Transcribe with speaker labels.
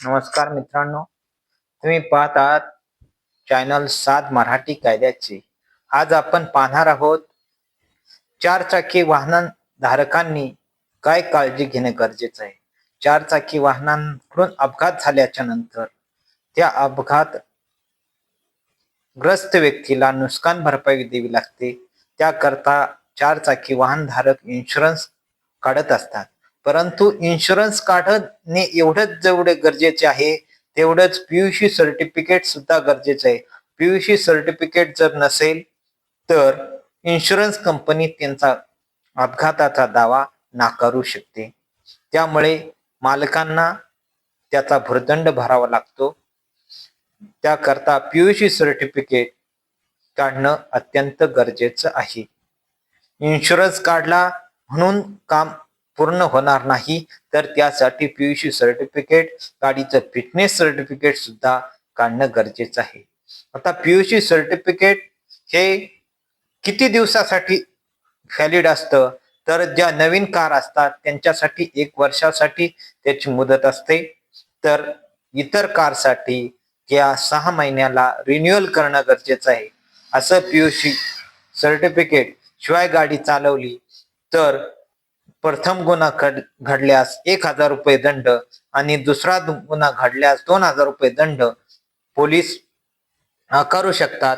Speaker 1: नमस्कार मित्रांनो, तुम्ही पाहत आहात चॅनल 7 मराठी कायद्याचे. आज आपण पाहणार आहोत चारचाकी वाहन धारकांनी काय काळजी घेणे गरजेचं आहे. चारचाकी वाहनांकडून अपघात झाल्याच्या नंतर त्या अपघात ग्रस्त व्यक्तीला नुकसान भरपाई द्यावी लागते. त्याकरता चारचाकी वाहन धारक इन्शुरन्स काढत असतात. परंतु इन्शुरन्स काढणे एवढंच जेवढे गरजेचे आहे तेवढंच पीयूसी सर्टिफिकेट सुद्धा गरजेचं आहे. पीयूसी सर्टिफिकेट जर नसेल तर इन्शुरन्स कंपनी त्यांचा अपघाताचा दावा नाकारू शकते. त्यामुळे मालकांना त्याचा भुर्दंड भरावा लागतो. त्याकरता पीयूसी सर्टिफिकेट काढणं अत्यंत गरजेचं आहे. इन्शुरन्स काढला म्हणून काम पूर्ण होणार नाही, तर त्यासाठी पीयूसी सर्टिफिकेट, गाडीचं फिटनेस सर्टिफिकेट सुद्धा काढणं गरजेचं आहे. आता पीयूसी सर्टिफिकेट हे किती दिवसासाठी व्हॅलिड असतं, तर ज्या नवीन कार असतात त्यांच्यासाठी 1 वर्षासाठी त्याची मुदत असते. तर इतर कारसाठी या 6 महिन्याला रिन्युअल करणं गरजेचं आहे. असं पीयूसी सर्टिफिकेट शिवाय गाडी चालवली तर प्रथम गुन्हा घडल्यास 1,000 रुपये दंड आणि दुसरा गुन्हा घडल्यास 2,000 रुपये दंड पोलीस आकारू शकतात.